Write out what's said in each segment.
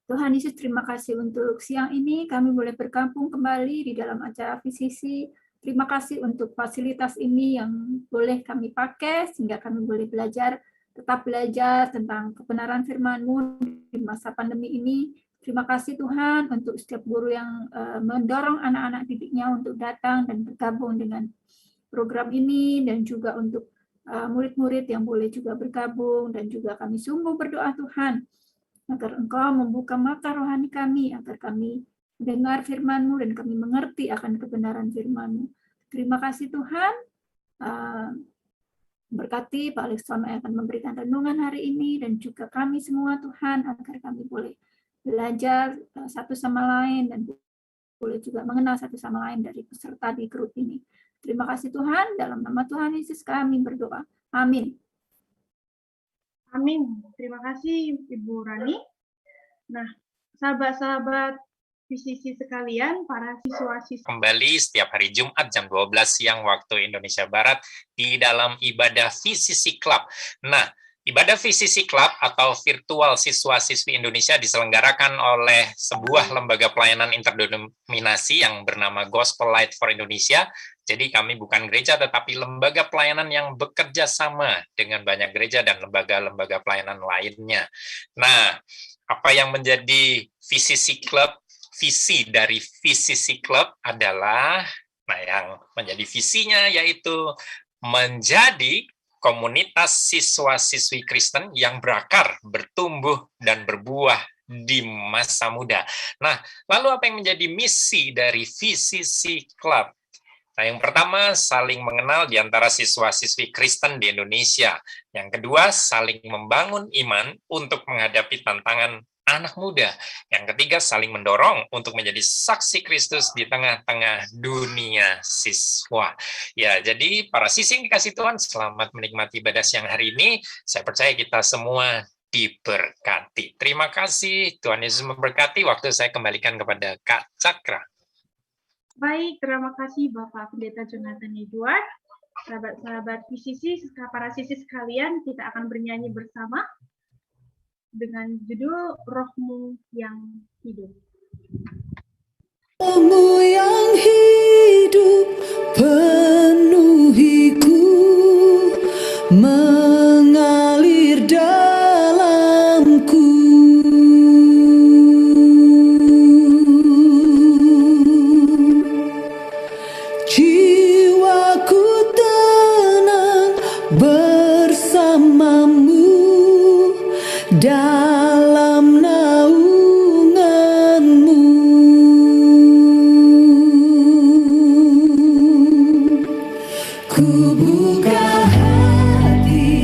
Tuhan Yesus, terima kasih untuk siang ini kami boleh bergabung kembali di dalam acara VCC. Terima kasih untuk fasilitas ini yang boleh kami pakai sehingga kami boleh tetap belajar tentang kebenaran firman-Mu di masa pandemi ini. Terima kasih Tuhan untuk setiap guru yang mendorong anak-anak didiknya untuk datang dan bergabung dengan program ini, dan juga untuk murid-murid yang boleh juga bergabung, dan juga kami sungguh berdoa Tuhan agar Engkau membuka mata rohani kami, agar kami dengar firman-Mu dan kami mengerti akan kebenaran firman-Mu. Terima kasih Tuhan. Berkati Pak Alexson yang akan memberikan renungan hari ini, dan juga kami semua Tuhan, agar kami boleh belajar satu sama lain, dan boleh juga mengenal satu sama lain dari peserta di grup ini. Terima kasih Tuhan, dalam nama Tuhan Yesus kami berdoa. Amin. Amin. Terima kasih Ibu Rani. Nah, sahabat-sahabat VCC sekalian, para siswa-siswa kembali setiap hari Jumat jam 12 siang waktu Indonesia Barat di dalam ibadah VCC Club. Nah, ibadah VCC Club atau Virtual Siswa-Siswi Indonesia diselenggarakan oleh sebuah lembaga pelayanan interdenominasi yang bernama Gospel Light for Indonesia. Jadi kami bukan gereja, tetapi lembaga pelayanan yang bekerja sama dengan banyak gereja dan lembaga-lembaga pelayanan lainnya. Nah, apa yang menjadi VCC Club? Visi dari VCC Club adalah, yang menjadi visinya yaitu menjadi komunitas siswa-siswi Kristen yang berakar, bertumbuh, dan berbuah di masa muda. Nah, lalu apa yang menjadi misi dari VCC Club? Nah, yang pertama, saling mengenal di antara siswa-siswi Kristen di Indonesia. Yang kedua, saling membangun iman untuk menghadapi tantangan anak muda. Yang ketiga, saling mendorong untuk menjadi saksi Kristus di tengah-tengah dunia siswa. Ya, jadi para siswi yang dikasih Tuhan, selamat menikmati ibadah siang hari ini. Saya percaya kita semua diberkati. Terima kasih, Tuhan Yesus memberkati. Waktu saya kembalikan kepada Kak Cakra. Baik, terima kasih Bapak Pendeta Jonathan Edward. Sahabat-sahabat VCC, para siswi sekalian, kita akan bernyanyi bersama dengan judul Rohmu yang Hidup. Rohmu yang hidup penuhiku, mengalir dalamku. Jiwaku tenang bersamamu dalam naunganmu. Ku buka hati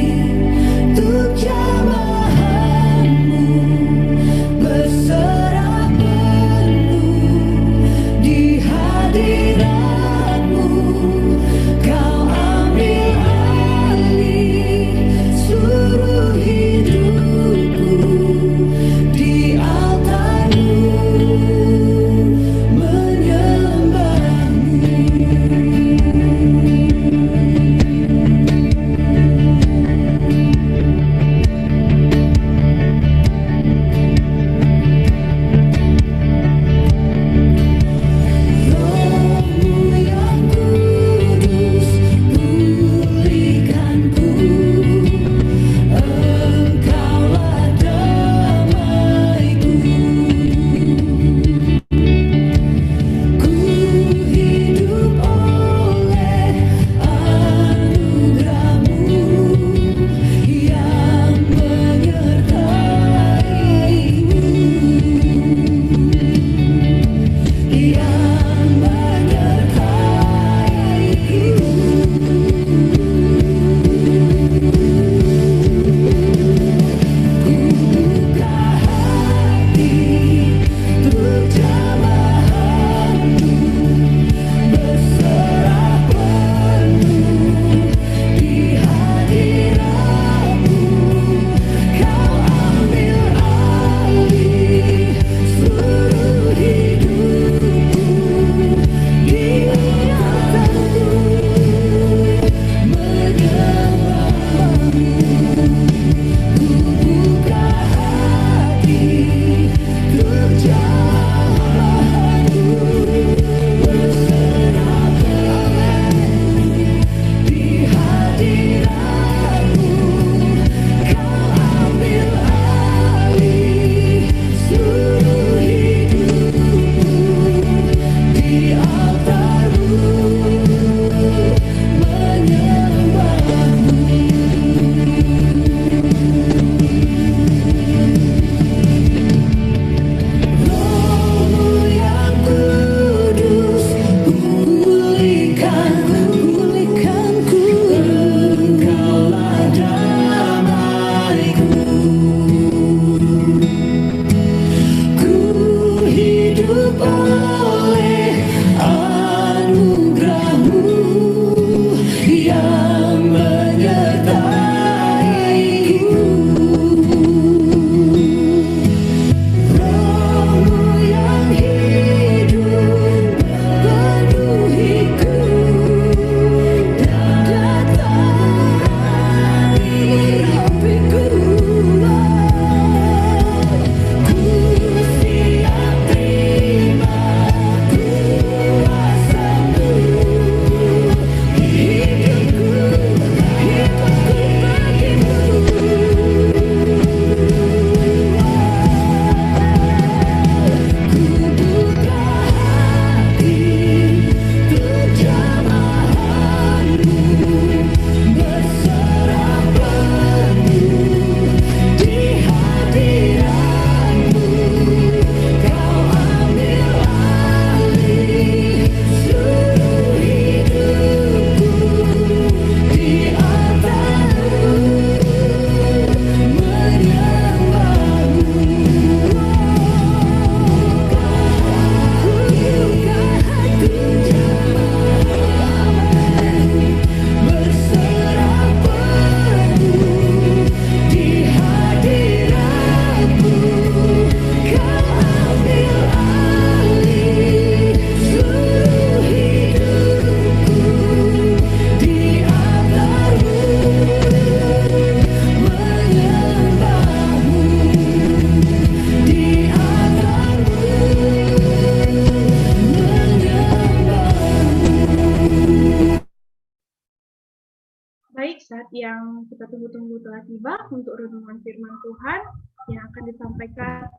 saat yang kita tunggu-tunggu telah tiba untuk renungan firman Tuhan yang akan disampaikan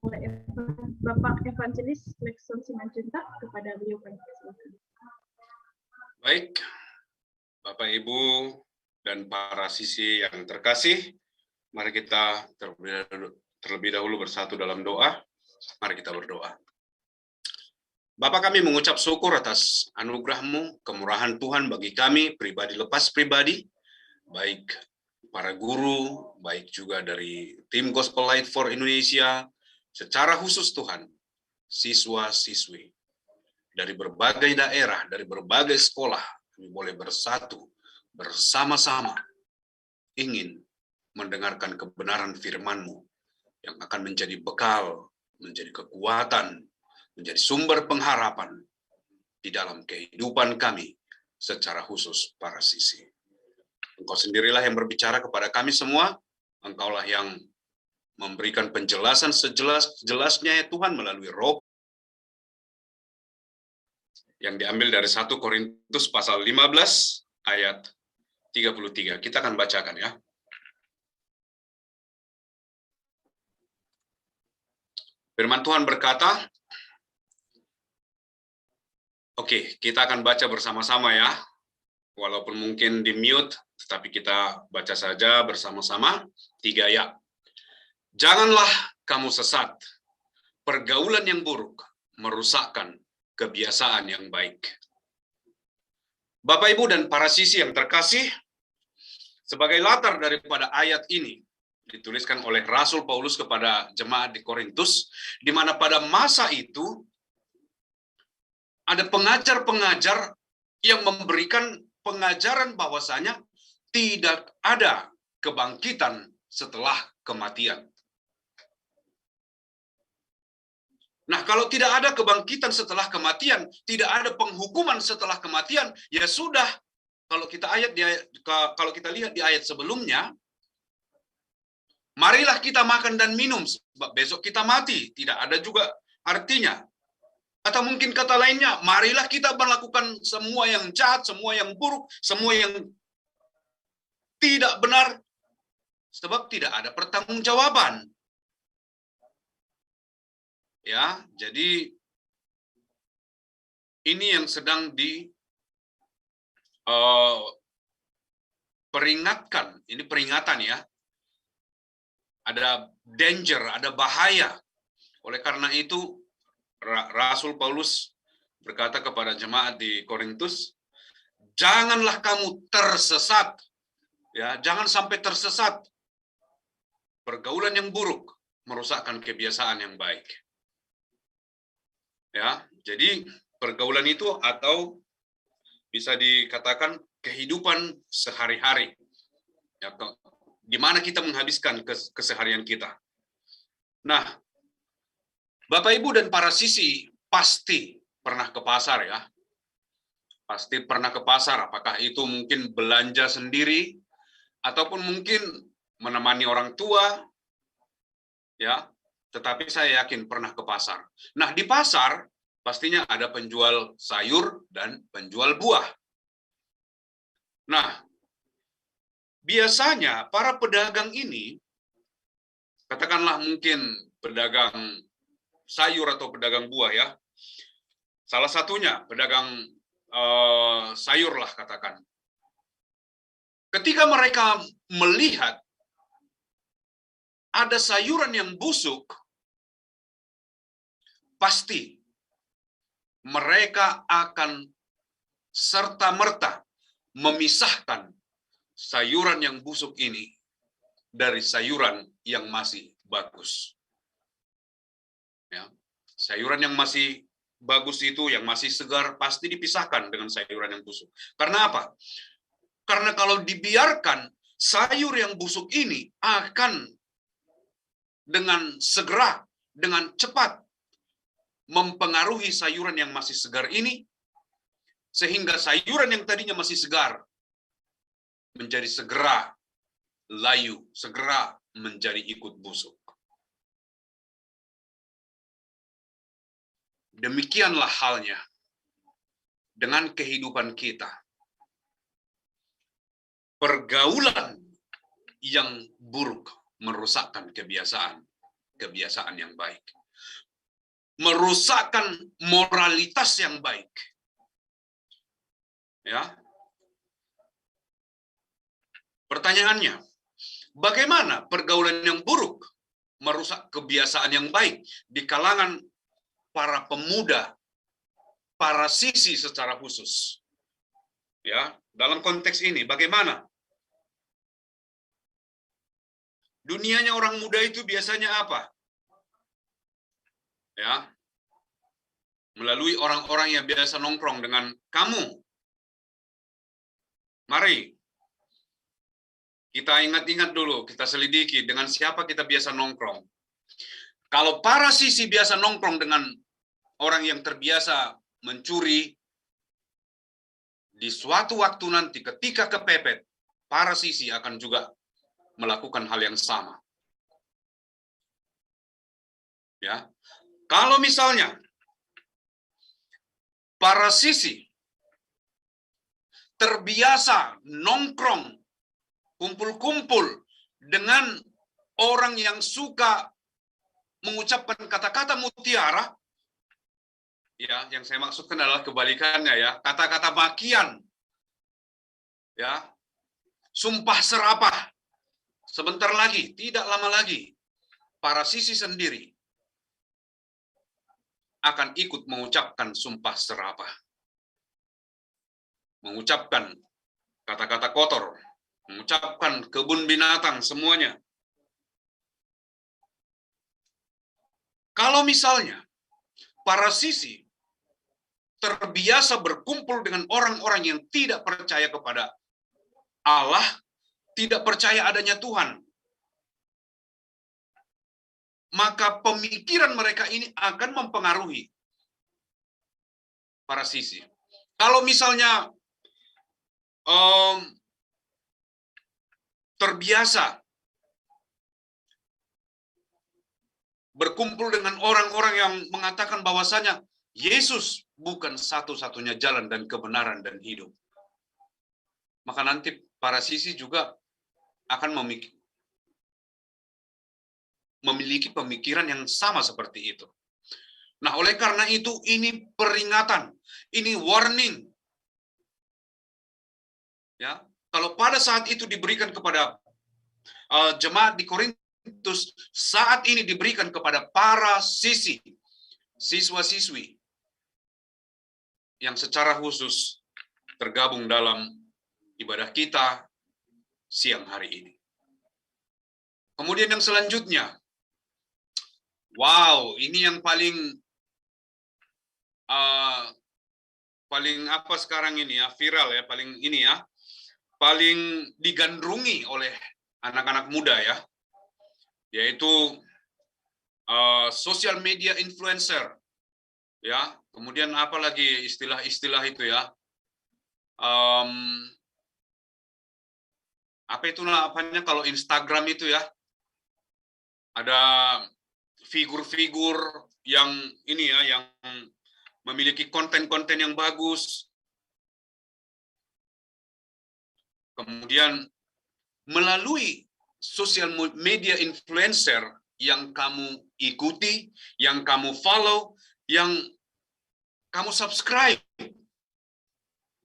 oleh Bapak Evangelis Lekson Simanjuntak kepada beliau. Baik, Bapak Ibu dan para sisi yang terkasih, mari kita terlebih dahulu bersatu dalam doa. Mari kita berdoa. Bapak, kami mengucap syukur atas anugerah-Mu, kemurahan Tuhan bagi kami, pribadi lepas pribadi, baik para guru, baik juga dari tim Gospel Light for Indonesia, secara khusus Tuhan, siswa-siswi dari berbagai daerah, dari berbagai sekolah, kami boleh bersatu, bersama-sama, ingin mendengarkan kebenaran firman-Mu yang akan menjadi bekal, menjadi kekuatan, menjadi sumber pengharapan di dalam kehidupan kami secara khusus para sisi. Engkau sendirilah yang berbicara kepada kami semua, Engkaulah yang memberikan penjelasan sejelas-jelasnya ya Tuhan melalui Roh yang diambil dari 1 Korintus pasal 15 ayat 33. Kita akan bacakan ya. Firman Tuhan berkata, oke, kita akan baca bersama-sama ya. Walaupun mungkin di mute, tetapi kita baca saja bersama-sama. 3 ya. Janganlah kamu sesat. Pergaulan yang buruk merusakkan kebiasaan yang baik. Bapak, Ibu, dan para sisi yang terkasih, sebagai latar daripada ayat ini, dituliskan oleh Rasul Paulus kepada jemaat di Korintus, di mana pada masa itu, ada pengajar-pengajar yang memberikan pengajaran bahwasanya tidak ada kebangkitan setelah kematian. Nah, kalau tidak ada kebangkitan setelah kematian, tidak ada penghukuman setelah kematian, ya sudah. Kalau kita lihat di ayat sebelumnya, Marilah kita makan dan minum, sebab besok kita mati. Tidak ada juga artinya. Atau mungkin kata lainnya, marilah kita melakukan semua yang jahat, semua yang buruk, semua yang tidak benar, sebab tidak ada pertanggungjawaban. Ya, jadi ini yang sedang peringatkan. Ini peringatan ya. Ada danger, ada bahaya. Oleh karena itu, Rasul Paulus berkata kepada jemaat di Korintus, janganlah kamu tersesat. Ya, jangan sampai tersesat. Pergaulan yang buruk merusakkan kebiasaan yang baik. Ya, jadi pergaulan itu atau bisa dikatakan kehidupan sehari-hari. Ya, gimana kita menghabiskan keseharian kita. Nah, Bapak, Ibu, dan para sisi pasti pernah ke pasar ya. Pasti pernah ke pasar, apakah itu mungkin belanja sendiri, ataupun mungkin menemani orang tua, ya. Tetapi saya yakin pernah ke pasar. Nah, di pasar pastinya ada penjual sayur dan penjual buah. Nah, biasanya para pedagang ini, katakanlah mungkin pedagang sayur atau pedagang buah ya, salah satunya pedagang sayur lah katakan. Ketika mereka melihat ada sayuran yang busuk, pasti mereka akan serta-merta memisahkan sayuran yang busuk ini dari sayuran yang masih bagus. Ya, sayuran yang masih bagus itu, yang masih segar, pasti dipisahkan dengan sayuran yang busuk. Karena apa? Karena kalau dibiarkan, sayur yang busuk ini akan dengan segera, dengan cepat mempengaruhi sayuran yang masih segar ini, sehingga sayuran yang tadinya masih segar menjadi segera layu, segera menjadi ikut busuk. Demikianlah halnya dengan kehidupan kita. Pergaulan yang buruk merusakkan kebiasaan yang baik. Merusakkan moralitas yang baik. Ya. Pertanyaannya, bagaimana pergaulan yang buruk merusak kebiasaan yang baik di kalangan para pemuda, para sisi secara khusus? Ya, dalam konteks ini bagaimana? Dunianya orang muda itu biasanya apa? Ya. Melalui orang-orang yang biasa nongkrong dengan kamu. Mari kita ingat-ingat dulu, kita selidiki dengan siapa kita biasa nongkrong. Kalau para sisi biasa nongkrong dengan orang yang terbiasa mencuri, di suatu waktu nanti ketika kepepet, para sisi akan juga melakukan hal yang sama. Ya. Kalau misalnya para sisi terbiasa nongkrong, kumpul-kumpul dengan orang yang suka mengucapkan kata-kata mutiara, ya, yang saya maksudkan adalah kebalikannya ya, kata-kata makian, ya, sumpah serapah. Sebentar lagi, tidak lama lagi, para sisi sendiri akan ikut mengucapkan sumpah serapah. Mengucapkan kata-kata kotor, mengucapkan kebun binatang, semuanya. Kalau misalnya para sisi terbiasa berkumpul dengan orang-orang yang tidak percaya kepada Allah, tidak percaya adanya Tuhan, maka pemikiran mereka ini akan mempengaruhi para sisi. Kalau misalnya terbiasa berkumpul dengan orang-orang yang mengatakan bahwasanya Yesus bukan satu-satunya jalan dan kebenaran dan hidup. Maka nanti para sisi juga akan memiliki pemikiran yang sama seperti itu. Nah, oleh karena itu ini peringatan, ini warning. Ya, kalau pada saat itu diberikan kepada jemaat di Korintus, saat ini diberikan kepada para siswa-siswi yang secara khusus tergabung dalam ibadah kita siang hari ini. Kemudian yang selanjutnya, wow, ini yang paling apa sekarang ini ya, viral ya, paling ini ya, paling digandrungi oleh anak-anak muda ya, yaitu social media influencer ya. Kemudian apa lagi istilah-istilah itu ya, apa itulah apanya kalau Instagram itu ya, ada figur-figur yang ini ya, yang memiliki konten-konten yang bagus. Kemudian melalui sosial media influencer yang kamu ikuti, yang kamu follow, yang kamu subscribe,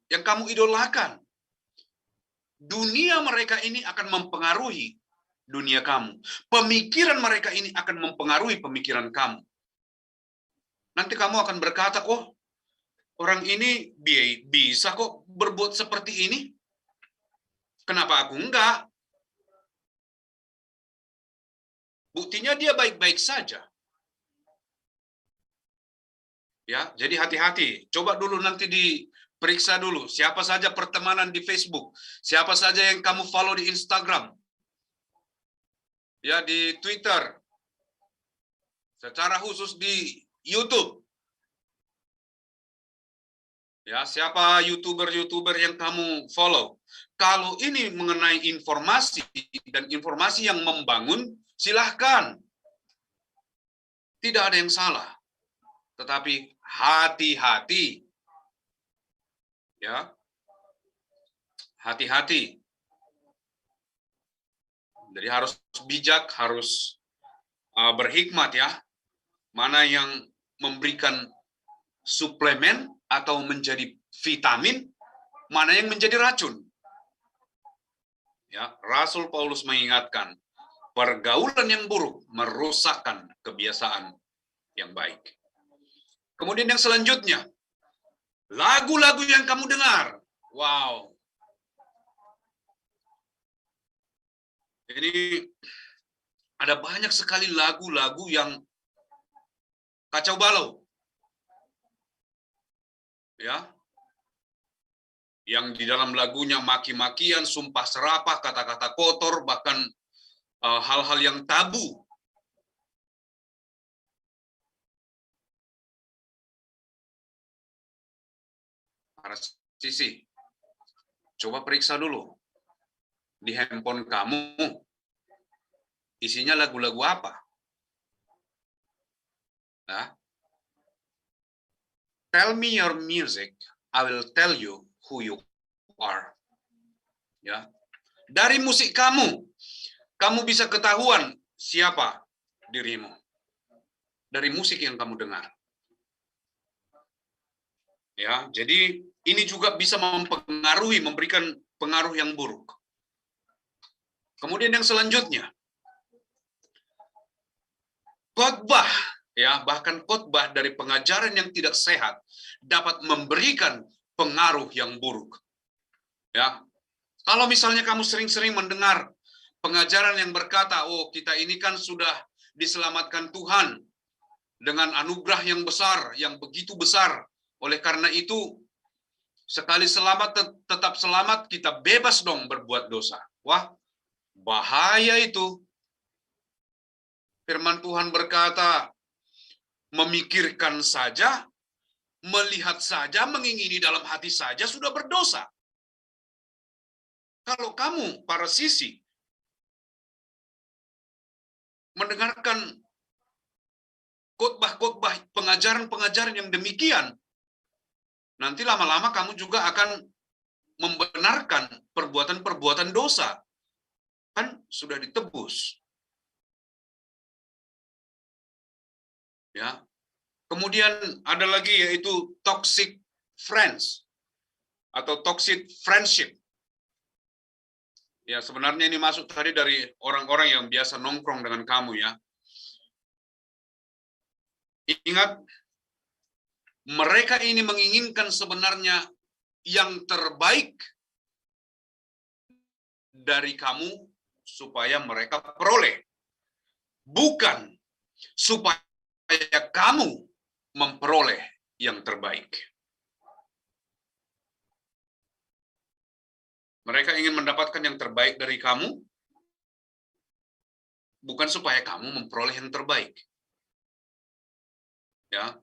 yang kamu idolakan, dunia mereka ini akan mempengaruhi dunia kamu. Pemikiran mereka ini akan mempengaruhi pemikiran kamu. Nanti kamu akan berkata, oh, orang ini bisa kok berbuat seperti ini. Kenapa aku enggak? Buktinya dia baik-baik saja. Ya, jadi hati-hati. Coba dulu nanti diperiksa dulu siapa saja pertemanan di Facebook, siapa saja yang kamu follow di Instagram, ya di Twitter, secara khusus di YouTube. Ya, siapa YouTuber yang kamu follow? Kalau ini mengenai informasi dan informasi yang membangun, silahkan. Tidak ada yang salah. Tetapi hati-hati. Ya. Hati-hati. Jadi harus bijak, harus berhikmat ya. Mana yang memberikan suplemen atau menjadi vitamin, mana yang menjadi racun. Ya, Rasul Paulus mengingatkan, pergaulan yang buruk merusakkan kebiasaan yang baik. Kemudian yang selanjutnya, lagu-lagu yang kamu dengar. Wow. Ini ada banyak sekali lagu-lagu yang kacau balau. Ya, yang di dalam lagunya maki-makian, sumpah serapah, kata-kata kotor, bahkan hal-hal yang tabu. Para sisi, coba periksa dulu di handphone kamu, isinya lagu-lagu apa? Ya. Tell me your music, I will tell you who you are. Ya. Dari musik kamu bisa ketahuan siapa dirimu. Dari musik yang kamu dengar. Ya, jadi ini juga bisa mempengaruhi, memberikan pengaruh yang buruk. Kemudian yang selanjutnya, khotbah. Ya, bahkan khotbah dari pengajaran yang tidak sehat dapat memberikan pengaruh yang buruk. Ya, kalau misalnya kamu sering-sering mendengar pengajaran yang berkata, oh kita ini kan sudah diselamatkan Tuhan dengan anugerah yang besar, yang begitu besar. Oleh karena itu, sekali selamat tetap selamat, kita bebas dong berbuat dosa. Wah, bahaya itu. Firman Tuhan berkata, memikirkan saja, melihat saja, mengingini dalam hati saja sudah berdosa. Kalau kamu, para sisi, mendengarkan khotbah-khotbah, pengajaran-pengajaran yang demikian, nanti lama-lama kamu juga akan membenarkan perbuatan-perbuatan dosa. Kan sudah ditebus. Ya. Kemudian ada lagi yaitu toxic friends atau toxic friendship. Ya, sebenarnya ini masuk tadi dari orang-orang yang biasa nongkrong dengan kamu ya. Ingat, mereka ini menginginkan sebenarnya yang terbaik dari kamu supaya mereka peroleh. Bukan supaya kamu memperoleh yang terbaik. Mereka ingin mendapatkan yang terbaik dari kamu, bukan supaya kamu memperoleh yang terbaik. Ya,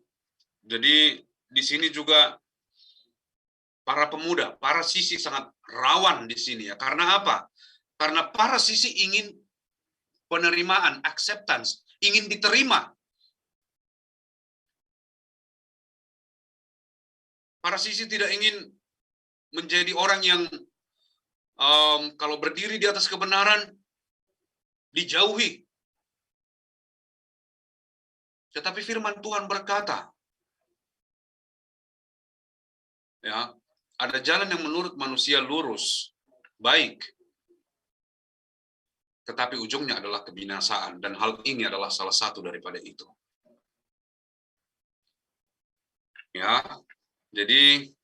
jadi di sini juga para pemuda, para sisi sangat rawan di sini ya. Karena apa? Karena para sisi ingin penerimaan, acceptance, ingin diterima. Para sisi tidak ingin menjadi orang yang kalau berdiri di atas kebenaran dijauhi. Tetapi firman Tuhan berkata, ya, ada jalan yang menurut manusia lurus, baik, tetapi ujungnya adalah kebinasaan, dan hal ini adalah salah satu daripada itu. Ya, jadi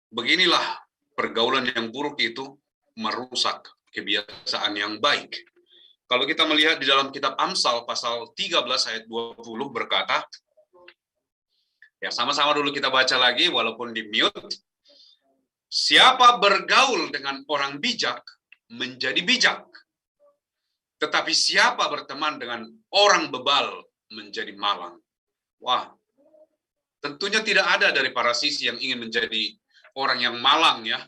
beginilah pergaulan yang buruk itu merusak kebiasaan yang baik. Kalau kita melihat di dalam kitab Amsal pasal 13 ayat 20 berkata, ya sama-sama dulu kita baca lagi walaupun di mute. Siapa bergaul dengan orang bijak menjadi bijak. Tetapi siapa berteman dengan orang bebal menjadi malang. Wah, tentunya tidak ada dari para sisi yang ingin menjadi orang yang malang ya.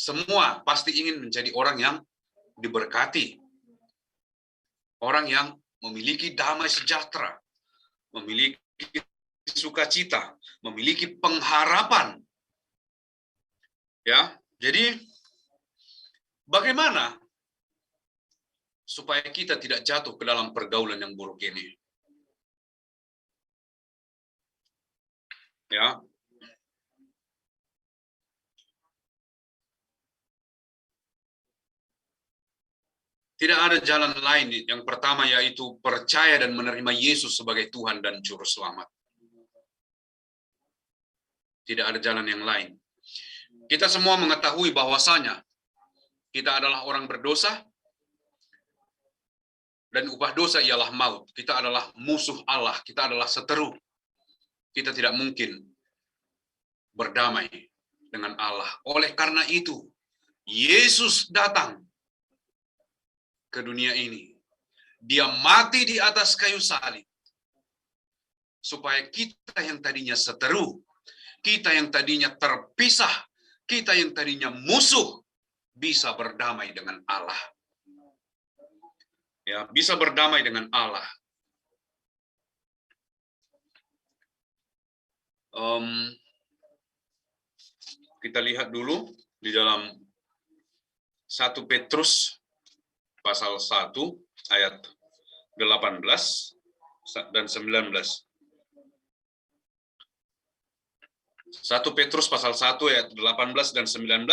Semua pasti ingin menjadi orang yang diberkati. Orang yang memiliki damai sejahtera, memiliki sukacita, memiliki pengharapan. Ya, jadi bagaimana supaya kita tidak jatuh ke dalam pergaulan yang buruk ini? Ya. Tidak ada jalan lain. Yang pertama yaitu percaya dan menerima Yesus sebagai Tuhan dan Juru Selamat. Tidak ada jalan yang lain. Kita semua mengetahui bahwasanya kita adalah orang berdosa dan upah dosa ialah maut. Kita adalah musuh Allah. Kita adalah seteru. Kita tidak mungkin berdamai dengan Allah. Oleh karena itu, Yesus datang ke dunia ini. Dia mati di atas kayu salib. Supaya kita yang tadinya seteru, kita yang tadinya terpisah, kita yang tadinya musuh, bisa berdamai dengan Allah. Ya, bisa berdamai dengan Allah. Kita lihat dulu di dalam 1 Petrus pasal 1 ayat 18 dan 19. 1 Petrus pasal 1 ayat 18 dan 19.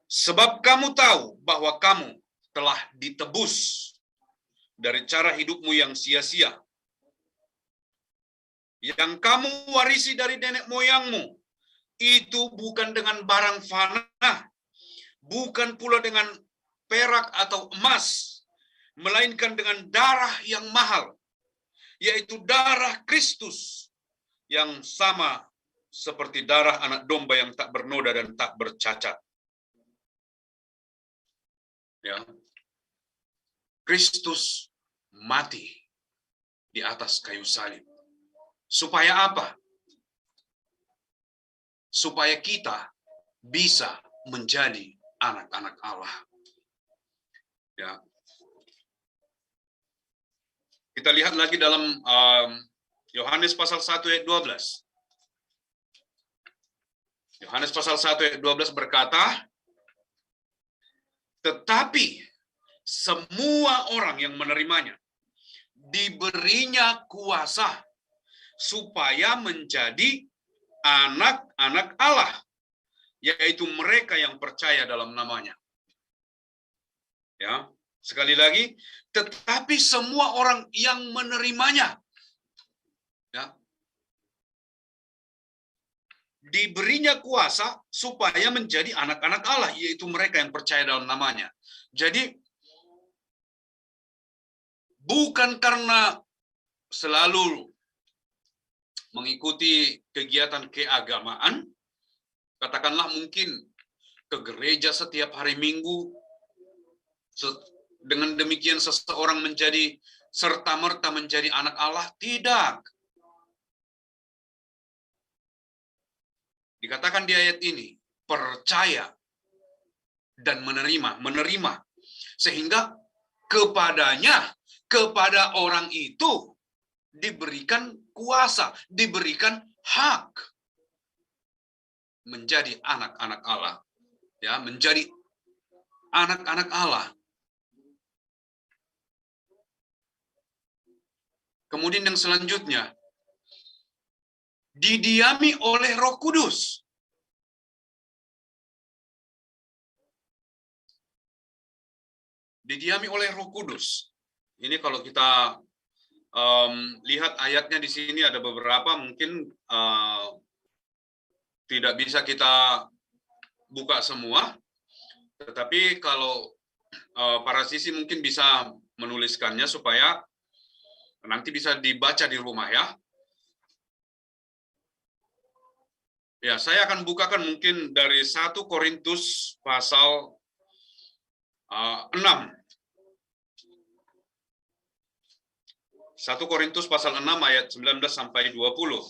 Sebab kamu tahu bahwa kamu telah ditebus dari cara hidupmu yang sia-sia, yang kamu warisi dari nenek moyangmu, itu bukan dengan barang fana, bukan pula dengan perak atau emas, melainkan dengan darah yang mahal, yaitu darah Kristus, yang sama seperti darah anak domba yang tak bernoda dan tak bercacat. Ya. Kristus mati di atas kayu salib. Supaya apa? Supaya kita bisa menjadi anak-anak Allah. Ya. Kita lihat lagi dalam Yohanes pasal 1 ayat 12. Yohanes pasal 1 ayat 12 berkata, tetapi semua orang yang menerimanya diberinya kuasa supaya menjadi anak-anak Allah, yaitu mereka yang percaya dalam namanya. Ya, sekali lagi, tetapi semua orang yang menerimanya, ya, diberinya kuasa supaya menjadi anak-anak Allah, yaitu mereka yang percaya dalam namanya. Jadi, bukan karena selalu mengikuti kegiatan keagamaan, katakanlah mungkin ke gereja setiap hari Minggu, dengan demikian seseorang menjadi serta-merta menjadi anak Allah. Tidak. Dikatakan di ayat ini, percaya dan menerima. Sehingga kepada orang itu diberikan kuasa, diberikan hak menjadi anak-anak Allah. Ya, menjadi anak-anak Allah. Kemudian yang selanjutnya, didiami oleh Roh Kudus. Didiami oleh Roh Kudus. Ini kalau kita lihat ayatnya di sini ada beberapa, mungkin tidak bisa kita buka semua, tetapi kalau para sisi mungkin bisa menuliskannya supaya nanti bisa dibaca di rumah ya. Ya, saya akan bukakan mungkin dari 1 Korintus pasal 6. 1 Korintus pasal 6 ayat 19 sampai 20.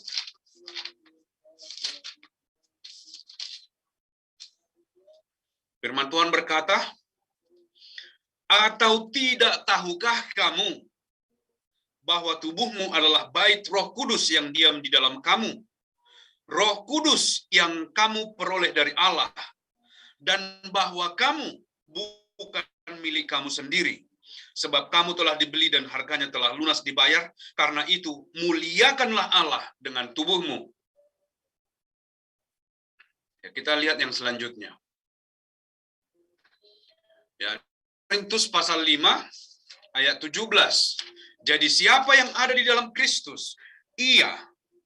Firman Tuhan berkata, atau tidak tahukah kamu bahwa tubuhmu adalah bait Roh Kudus yang diam di dalam kamu? Roh Kudus yang kamu peroleh dari Allah, dan bahwa kamu bukan milik kamu sendiri, sebab kamu telah dibeli dan harganya telah lunas dibayar. Karena itu, muliakanlah Allah dengan tubuhmu. Ya, kita lihat yang selanjutnya. Ya, Korintus pasal 5 ayat 17. Jadi siapa yang ada di dalam Kristus, ia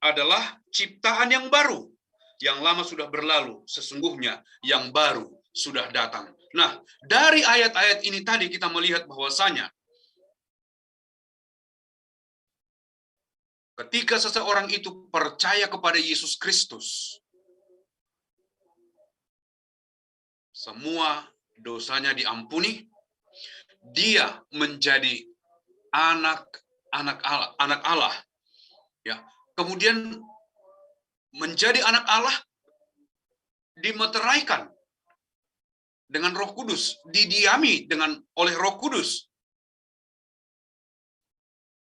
adalah ciptaan yang baru. Yang lama sudah berlalu, sesungguhnya yang baru sudah datang. Nah, dari ayat-ayat ini tadi kita melihat bahwasanya ketika seseorang itu percaya kepada Yesus Kristus, semua dosanya diampuni, dia menjadi anak Allah. Ya, kemudian menjadi anak Allah dimeteraikan dengan Roh Kudus, didiami oleh Roh Kudus.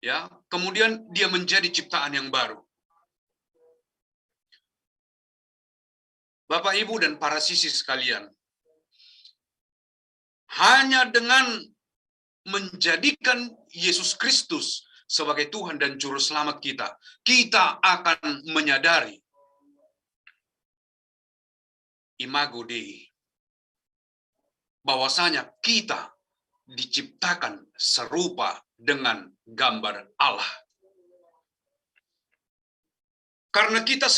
Ya, kemudian dia menjadi ciptaan yang baru. Bapak, Ibu, dan para sisi sekalian, hanya dengan menjadikan Yesus Kristus sebagai Tuhan dan Juru Selamat kita, kita akan menyadari imago Dei, bahwasanya kita diciptakan serupa dengan gambar Allah. Karena kita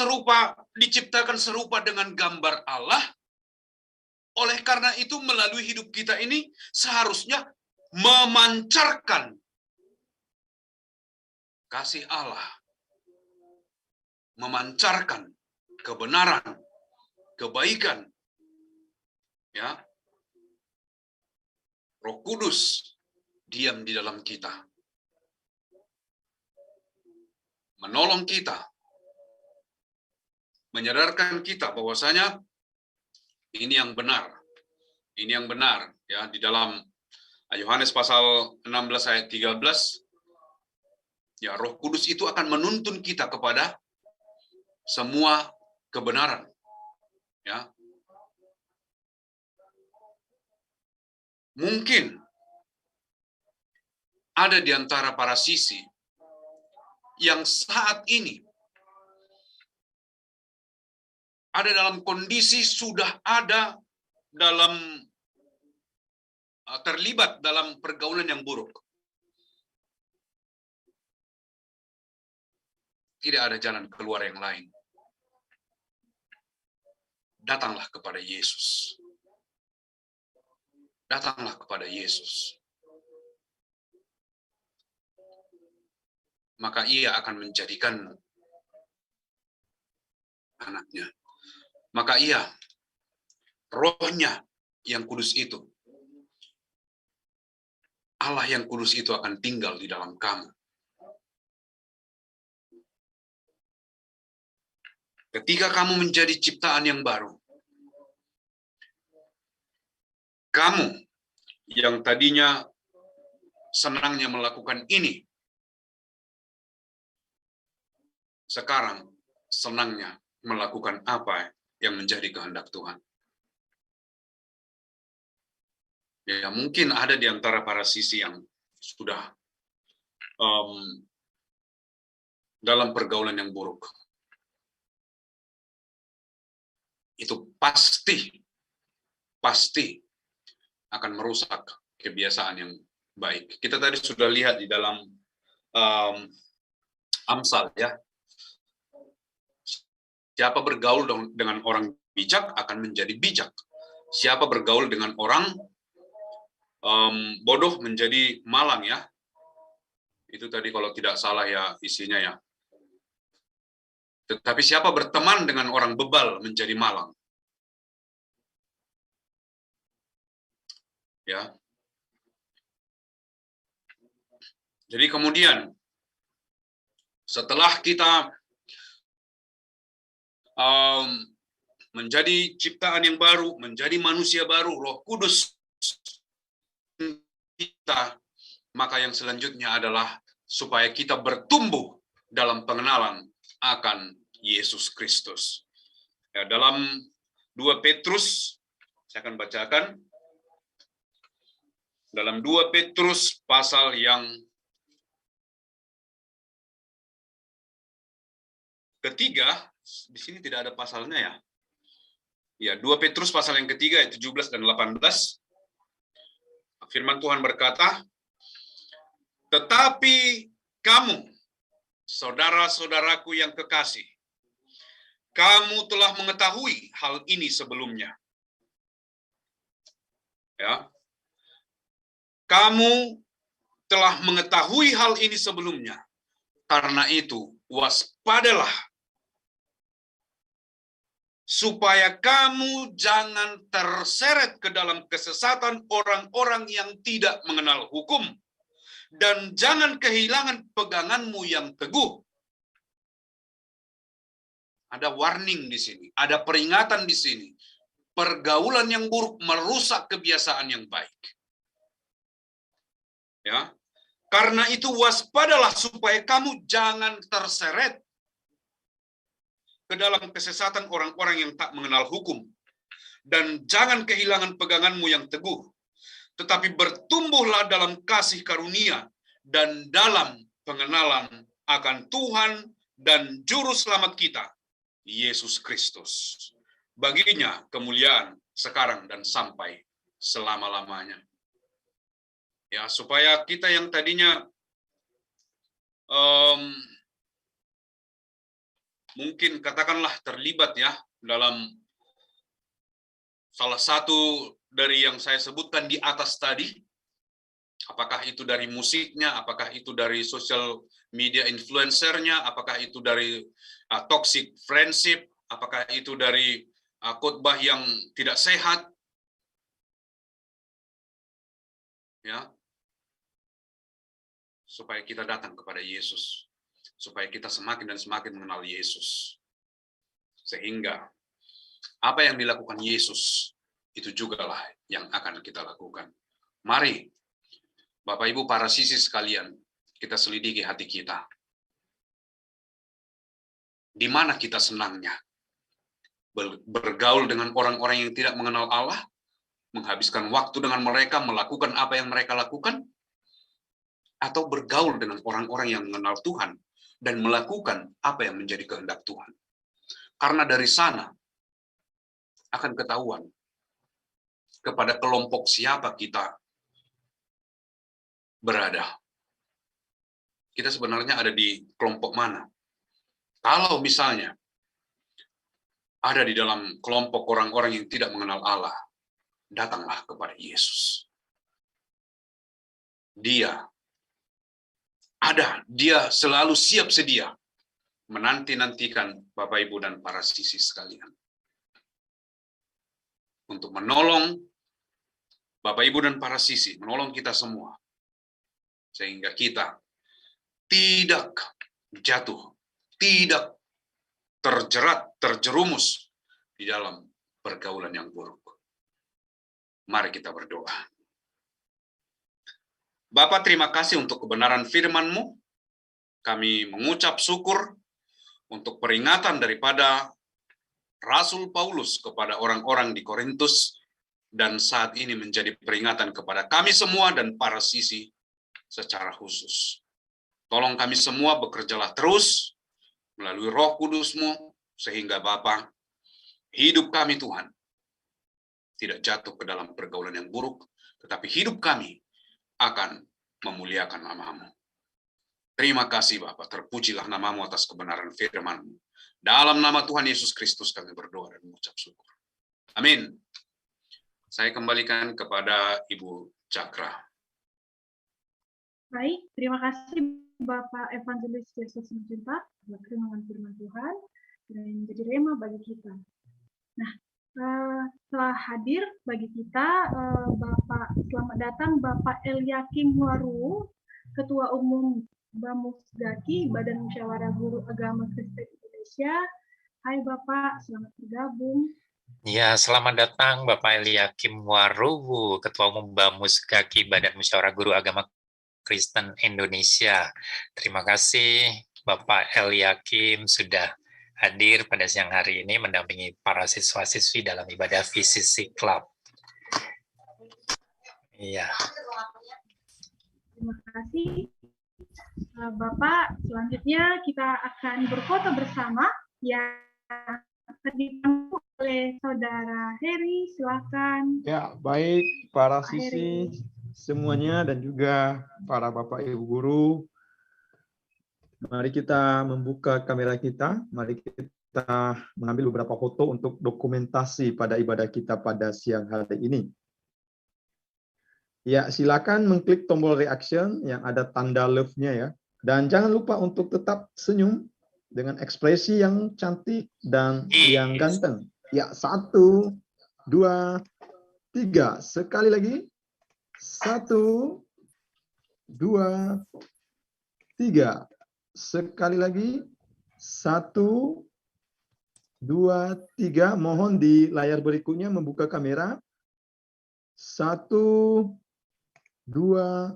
diciptakan serupa dengan gambar Allah, oleh karena itu melalui hidup kita ini seharusnya memancarkan kasih Allah, memancarkan kebenaran, kebaikan. Ya. Roh Kudus diam di dalam kita, menolong kita, menyadarkan kita bahwasanya ini yang benar. Ini yang benar, ya. Di dalam Yohanes pasal 16 ayat 13, Ya, Roh Kudus itu akan menuntun kita kepada semua kebenaran. Ya. Mungkin ada di antara para sisi yang saat ini ada dalam kondisi sudah ada dalam terlibat dalam pergaulan yang buruk. Tidak ada jalan keluar yang lain. Datanglah kepada Yesus. Datanglah kepada Yesus. Maka Ia akan menjadikan anaknya. Maka Ia, Roh-Nya yang kudus itu, Allah yang kudus itu akan tinggal di dalam kamu. Ketika kamu menjadi ciptaan yang baru, kamu yang tadinya senangnya melakukan ini, sekarang senangnya melakukan apa yang menjadi kehendak Tuhan. Ya, mungkin ada di antara para sisi yang sudah dalam pergaulan yang buruk. Itu pasti akan merusak kebiasaan yang baik. Kita tadi sudah lihat di dalam Amsal, ya. Siapa bergaul dengan orang bijak akan menjadi bijak. Siapa bergaul dengan orang bodoh menjadi malang, ya. Itu tadi kalau tidak salah ya isinya, ya. Tetapi siapa berteman dengan orang bebal menjadi malang. Ya. Jadi kemudian setelah kita menjadi ciptaan yang baru, menjadi manusia baru, Roh Kudus kita, maka yang selanjutnya adalah supaya kita bertumbuh dalam pengenalan akan Yesus Kristus. Ya, dalam 2 Petrus, saya akan bacakan. Dalam 2 Petrus pasal yang ketiga, di sini tidak ada pasalnya, ya. Ya, 2 Petrus pasal yang ketiga, ayat 17 dan 18. Firman Tuhan berkata, "Tetapi kamu, saudara-saudaraku yang kekasih, kamu telah mengetahui hal ini sebelumnya." Ya. Kamu telah mengetahui hal ini sebelumnya. Karena itu, waspadalah supaya kamu jangan terseret ke dalam kesesatan orang-orang yang tidak mengenal hukum, dan jangan kehilangan peganganmu yang teguh. Ada warning di sini, ada peringatan di sini. Pergaulan yang buruk merusak kebiasaan yang baik. Ya. Karena itu waspadalah supaya kamu jangan terseret ke dalam kesesatan orang-orang yang tak mengenal hukum, dan jangan kehilangan peganganmu yang teguh, tetapi bertumbuhlah dalam kasih karunia dan dalam pengenalan akan Tuhan dan Juru Selamat kita, Yesus Kristus. Baginya kemuliaan sekarang dan sampai selama-lamanya. Ya, supaya kita yang tadinya mungkin katakanlah terlibat, ya, dalam salah satu dari yang saya sebutkan di atas tadi, apakah itu dari musiknya, apakah itu dari social media influencernya, apakah itu dari toxic friendship, apakah itu dari khotbah yang tidak sehat, ya, supaya kita datang kepada Yesus, supaya kita semakin dan semakin mengenal Yesus, sehingga apa yang dilakukan Yesus itu jugalah yang akan kita lakukan. Mari, Bapak Ibu para sisi sekalian, kita selidiki hati kita. Di mana kita senangnya? Bergaul dengan orang-orang yang tidak mengenal Allah, menghabiskan waktu dengan mereka, melakukan apa yang mereka lakukan, atau bergaul dengan orang-orang yang mengenal Tuhan dan melakukan apa yang menjadi kehendak Tuhan. Karena dari sana akan ketahuan kepada kelompok siapa kita berada. Kita sebenarnya ada di kelompok mana? Kalau misalnya ada di dalam kelompok orang-orang yang tidak mengenal Allah, datanglah kepada Yesus. Dia selalu siap sedia menanti-nantikan Bapak, Ibu, dan para sisi sekalian. Untuk menolong Bapak, Ibu, dan para sisi, menolong kita semua. Sehingga kita tidak jatuh, tidak terjerat, terjerumus di dalam pergaulan yang buruk. Mari kita berdoa. Bapa, terima kasih untuk kebenaran firman-Mu. Kami mengucap syukur untuk peringatan daripada Rasul Paulus kepada orang-orang di Korintus, dan saat ini menjadi peringatan kepada kami semua dan para sisi secara khusus. Tolong kami semua bekerjalah terus melalui Roh Kudus-Mu, sehingga Bapa, hidup kami Tuhan tidak jatuh ke dalam pergaulan yang buruk, tetapi hidup kami akan memuliakan nama-Mu. Terima kasih Bapa, terpujilah nama-Mu atas kebenaran firman-Mu. Dalam nama Tuhan Yesus Kristus kami berdoa dan mengucap syukur. Amin. Saya kembalikan kepada Ibu Cakra. Baik, terima kasih Bapak Evangelis Yesus Mencinta, firman Tuhan, dan menjadi rema bagi kita. Nah, telah hadir bagi kita Bapak, selamat datang Bapak Eliakim Waru, Ketua Umum BAMUS GAKI, Badan Musyawarah Guru Agama Kristen Indonesia. Hai Bapak, selamat bergabung. Ya, selamat datang Bapak Eliakim Waru, Ketua Umum BAMUS GAKI, Badan Musyawarah Guru Agama Kristen Indonesia. Terima kasih Bapak Eliakim sudah hadir pada siang hari ini mendampingi para siswa-siswi dalam ibadah VCC Club. Iya. Terima kasih Bapak. Selanjutnya kita akan berfoto bersama yang dipandu oleh Saudara Heri. Silakan. Ya, baik para Pak sisi Heri semuanya dan juga para Bapak Ibu guru. Mari kita membuka kamera kita, mari kita mengambil beberapa foto untuk dokumentasi pada ibadah kita pada siang hari ini. Ya, silakan mengklik tombol reaction yang ada tanda love-nya ya. Dan jangan lupa untuk tetap senyum dengan ekspresi yang cantik dan yang ganteng. Ya, 1, 2, 3. Sekali lagi. 1, 2, 3. Sekali lagi. 1, 2, 3. Mohon di layar berikutnya membuka kamera. 1, 2,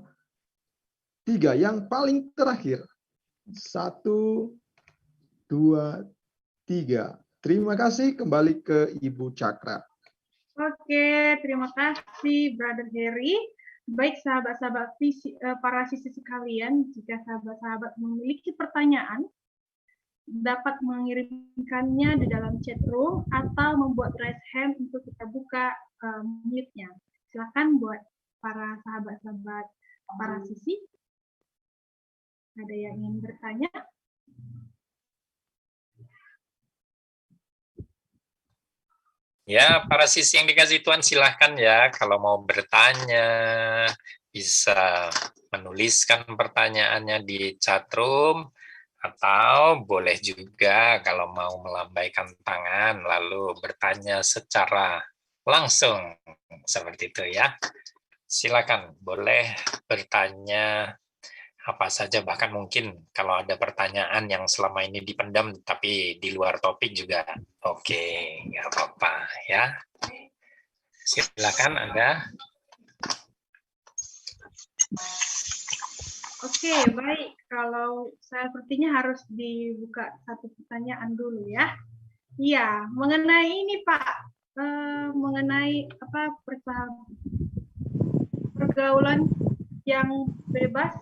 3. Yang paling terakhir. 1, 2, 3. Terima kasih. Kembali ke Ibu Cakra. Oke, terima kasih Brother Heri. Baik sahabat-sahabat para siswi sekalian, jika sahabat-sahabat memiliki pertanyaan, dapat mengirimkannya di dalam chat room atau membuat raise hand untuk kita buka mute-nya. Silakan buat para sahabat-sahabat para siswi. Ada yang ingin bertanya? Ya, para sisi yang dikasih Tuhan silahkan ya, kalau mau bertanya bisa menuliskan pertanyaannya di chatroom, atau boleh juga kalau mau melambaikan tangan lalu bertanya secara langsung seperti itu ya. Silakan, boleh bertanya apa saja, bahkan mungkin kalau ada pertanyaan yang selama ini dipendam tapi di luar topik juga oke, nggak apa-apa ya. Silakan Anda. Oke, baik. Kalau saya sepertinya harus dibuka satu pertanyaan dulu ya. Iya, mengenai ini Pak, mengenai apa pergaulan yang bebas,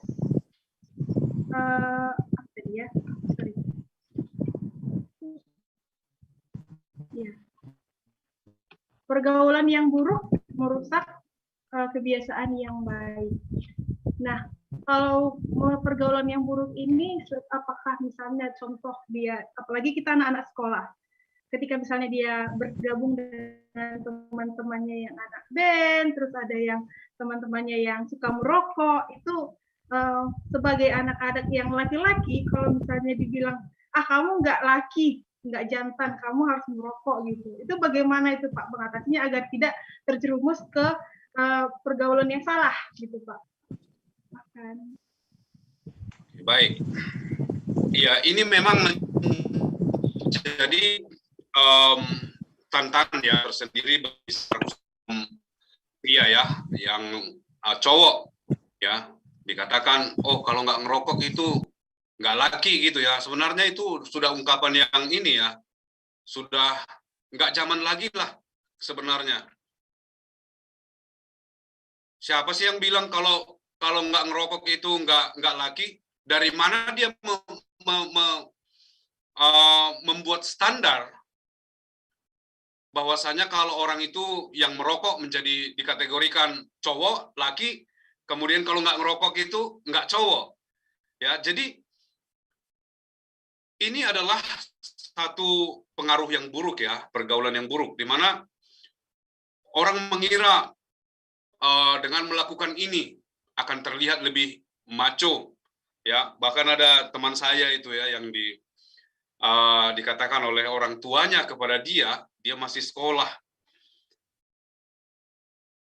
apa tadi ya? Sorry. Ya. Pergaulan yang buruk merusak kebiasaan yang baik. Nah, kalau pergaulan yang buruk ini, apakah misalnya contoh dia, apalagi kita anak-anak sekolah, ketika misalnya dia bergabung dengan teman-temannya yang anak band, terus ada yang teman-temannya yang suka merokok, itu sebagai anak-anak yang laki-laki, kalau misalnya dibilang, kamu nggak laki, nggak jantan, kamu harus merokok gitu. Itu bagaimana itu Pak mengatasinya agar tidak terjerumus ke pergaulan yang salah gitu Pak? Baik. Ya, ini memang jadi tantangan ya tersendiri bagi pria ya, yang cowok ya, dikatakan, oh kalau nggak ngerokok itu nggak laki gitu ya. Sebenarnya itu sudah ungkapan yang ini ya, sudah nggak zaman lagi lah sebenarnya. Siapa sih yang bilang kalau nggak ngerokok itu nggak laki? Dari mana dia membuat standar bahwasanya kalau orang itu yang merokok menjadi dikategorikan cowok, laki, kemudian kalau nggak ngerokok itu nggak cowok. Ya, jadi ini adalah satu pengaruh yang buruk ya, pergaulan yang buruk, di mana orang mengira dengan melakukan ini akan terlihat lebih macho, ya. Bahkan ada teman saya itu ya yang dikatakan oleh orang tuanya kepada dia masih sekolah,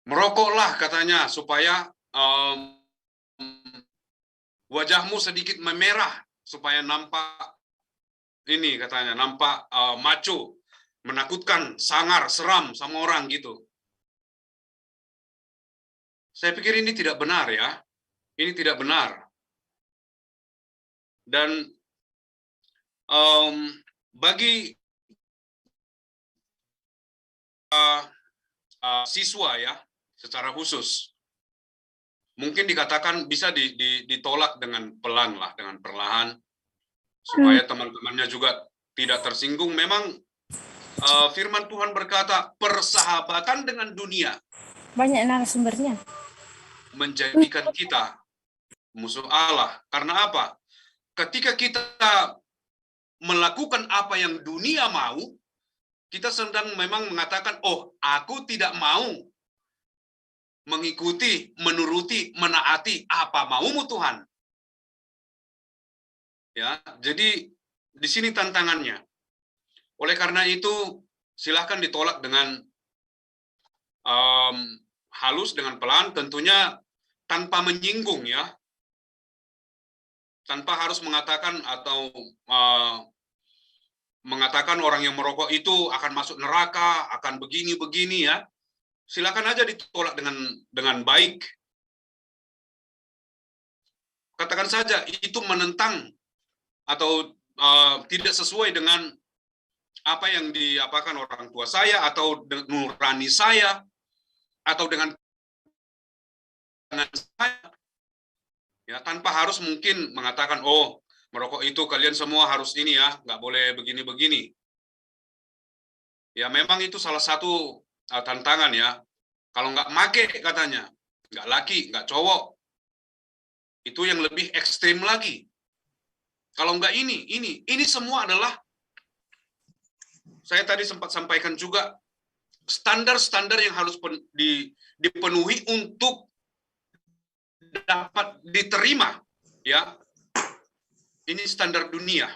merokoklah katanya supaya wajahmu sedikit memerah supaya nampak ini katanya, nampak macho, menakutkan, sangar, seram sama orang gitu. Saya pikir ini tidak benar ya. Ini tidak benar. Dan bagi siswa ya, secara khusus, mungkin dikatakan bisa ditolak dengan pelan lah, dengan perlahan, supaya teman-temannya juga tidak tersinggung. Memang firman Tuhan berkata, persahabatan dengan dunia banyak narasumbernya menjadikan kita musuh Allah. Karena apa? Ketika kita melakukan apa yang dunia mau, kita sedang memang mengatakan, oh, aku tidak mau mengikuti, menuruti, menaati apa maumu Tuhan. Ya, jadi di sini tantangannya. Oleh karena itu, silakan ditolak dengan halus, dengan pelan, tentunya tanpa menyinggung ya, tanpa harus mengatakan atau mengatakan orang yang merokok itu akan masuk neraka, akan begini-begini ya. Silakan aja ditolak dengan baik. Katakan saja itu menentang atau tidak sesuai dengan apa yang diapakan orang tua saya atau nurani saya atau dengan saya. Ya, tanpa harus mungkin mengatakan, oh, merokok itu kalian semua harus ini ya, nggak boleh begini-begini. Ya, memang itu salah satu tantangan ya. Kalau nggak make katanya, nggak laki, nggak cowok. Itu yang lebih ekstrim lagi. Kalau nggak ini semua adalah, saya tadi sempat sampaikan juga, standar-standar yang harus dipenuhi untuk dapat diterima, ya. Ini standar dunia.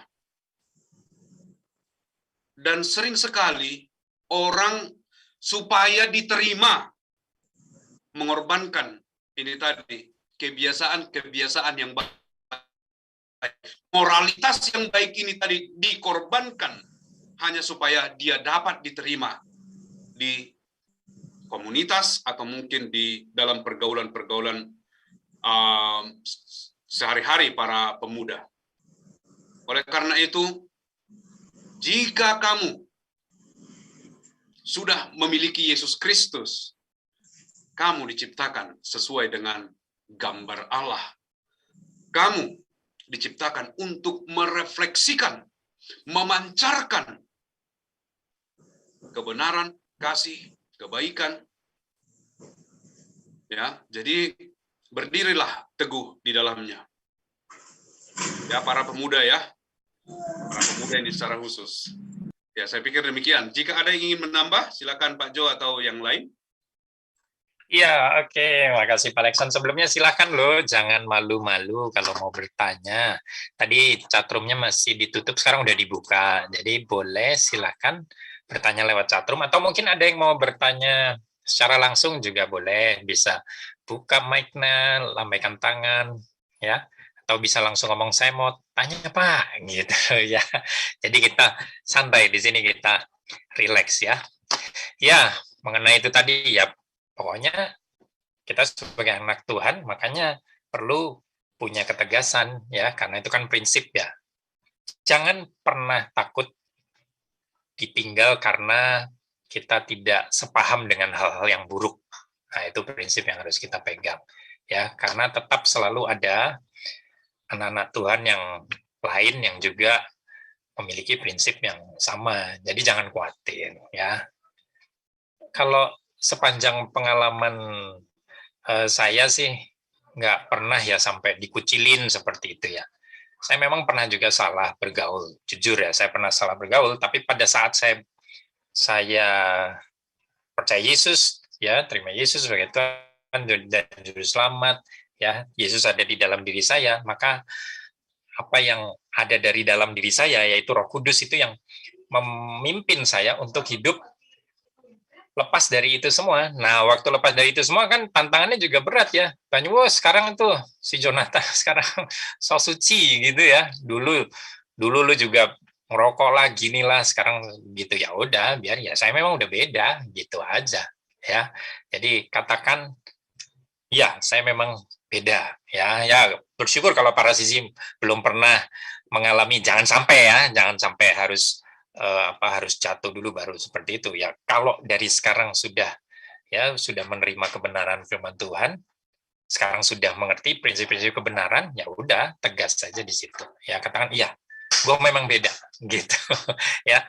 Dan sering sekali orang supaya diterima mengorbankan ini tadi, kebiasaan yang baik. Moralitas yang baik ini tadi dikorbankan hanya supaya dia dapat diterima di komunitas atau mungkin di dalam pergaulan-pergaulan sehari-hari para pemuda. Oleh karena itu, jika kamu sudah memiliki Yesus Kristus, kamu diciptakan sesuai dengan gambar Allah. Kamu diciptakan untuk merefleksikan, memancarkan kebenaran, kasih, kebaikan. Ya, jadi berdirilah teguh di dalamnya. Ya, para pemuda ya. Para pemuda ini secara khusus. Ya, saya pikir demikian. Jika ada yang ingin menambah, silakan Pak Jo atau yang lain. Ya, oke. Makasih Pak Alexan. Sebelumnya silakan loh, jangan malu-malu kalau mau bertanya. Tadi chatroomnya masih ditutup, sekarang udah dibuka. Jadi boleh silakan bertanya lewat chatroom, atau mungkin ada yang mau bertanya secara langsung juga boleh. Bisa buka mic-nya, lambaikan tangan, ya. Atau bisa langsung ngomong, saya mau tanya Pak, gitu ya. Jadi kita santai di sini, kita relax ya. Ya, mengenai itu tadi ya, pokoknya kita sebagai anak Tuhan makanya perlu punya ketegasan ya, karena itu kan prinsip ya. Jangan pernah takut ditinggal karena kita tidak sepaham dengan hal-hal yang buruk. Nah, itu prinsip yang harus kita pegang ya, karena tetap selalu ada anak-anak Tuhan yang lain yang juga memiliki prinsip yang sama. Jadi jangan khawatir ya. Kalau sepanjang pengalaman saya sih nggak pernah ya sampai dikucilin seperti itu ya. Saya memang pernah juga salah bergaul, jujur ya, saya pernah salah bergaul, tapi pada saat saya percaya Yesus, ya, terima Yesus sebagai Tuhan dan Juru Selamat, ya, Yesus ada di dalam diri saya, maka apa yang ada dari dalam diri saya, yaitu Roh Kudus itu yang memimpin saya untuk hidup lepas dari itu semua. Nah, waktu lepas dari itu semua kan tantangannya juga berat ya. Banyak, sekarang itu si Jonathan sekarang so suci gitu ya. Dulu lu juga ngerokok lah, gini lah, sekarang gitu ya udah, biar ya saya memang udah beda gitu aja ya. Jadi katakan ya saya memang beda ya. Ya bersyukur kalau para sisi belum pernah mengalami, jangan sampai harus harus jatuh dulu baru seperti itu ya. Kalau dari sekarang sudah menerima kebenaran firman Tuhan, sekarang sudah mengerti prinsip-prinsip kebenaran, ya udah tegas saja di situ ya, katakan iya gue memang beda gitu ya.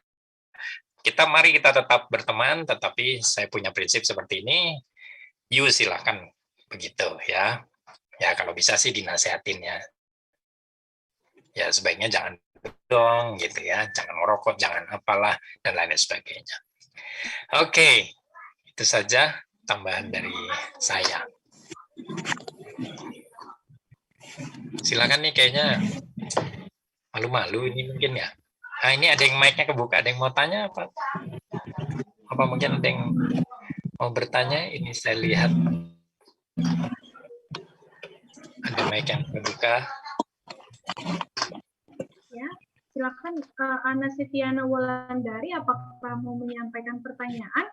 Mari kita tetap berteman, tetapi saya punya prinsip seperti ini, you silahkan begitu ya. Ya kalau bisa sih dinasehatin ya sebaiknya jangan dong gitu ya, jangan merokok, jangan apalah dan lain sebagainya. Oke, itu saja tambahan dari saya. Silakan nih, kayaknya malu-malu ini mungkin ya. Nah, ini ada yang mic-nya kebuka, ada yang mau tanya apa? Apa mungkin ada yang mau bertanya? Ini saya lihat ada mic yang kebuka. Ya, silakan Ana Setiana Wulandari, apakah mau menyampaikan pertanyaan?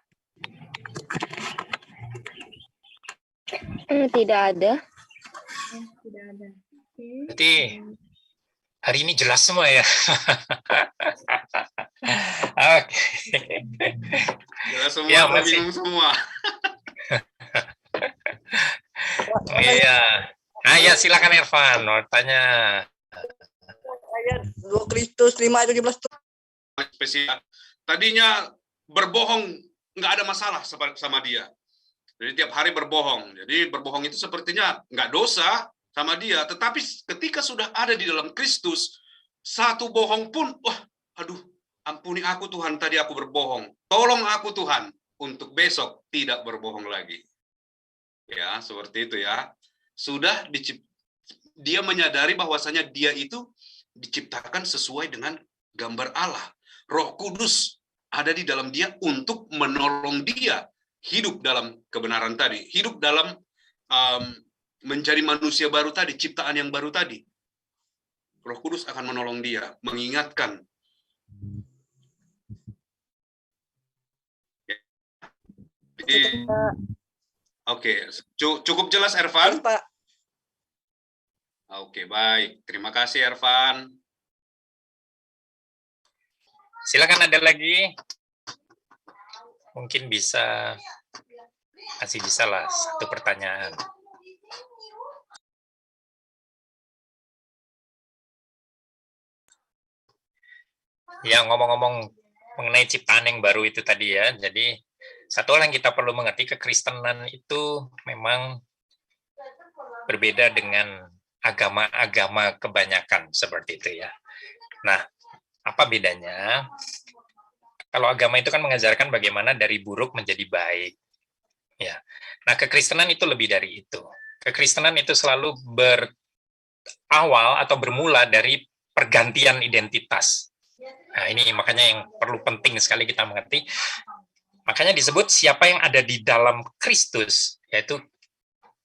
Tidak ada. Tidak ada. Oke. Berarti hari ini jelas semua ya. Oke. Jelas semua, Ya, bingung semua. Iya. Nah, ya silakan Irfan, mau tanya. Ayat 2 Korintus 5:17. Spesial. Tadinya berbohong nggak ada masalah sama dia. Jadi tiap hari berbohong. Jadi berbohong itu sepertinya nggak dosa sama dia. Tetapi ketika sudah ada di dalam Kristus, satu bohong pun, wah, aduh, ampuni aku Tuhan, tadi aku berbohong. Tolong aku Tuhan, untuk besok tidak berbohong lagi. Ya, seperti itu ya. Sudah dia menyadari bahwasanya dia itu diciptakan sesuai dengan gambar Allah. Roh Kudus ada di dalam dia untuk menolong dia hidup dalam kebenaran tadi, hidup dalam menjadi manusia baru tadi, ciptaan yang baru tadi. Roh Kudus akan menolong dia, mengingatkan. Oke, cukup jelas Ervan? Oke, baik. Terima kasih, Ervan. Silakan ada lagi. Mungkin masih bisa lah satu pertanyaan. Ya, ngomong-ngomong mengenai ciptaan yang baru itu tadi ya, jadi satu hal yang kita perlu mengerti, kekristenan itu memang berbeda dengan agama-agama kebanyakan seperti itu ya. Nah, apa bedanya? Kalau agama itu kan mengajarkan bagaimana dari buruk menjadi baik. Ya. Nah, kekristenan itu lebih dari itu. Kekristenan itu selalu berawal atau bermula dari pergantian identitas. Nah, ini makanya yang perlu penting sekali kita mengerti. Makanya disebut siapa yang ada di dalam Kristus, yaitu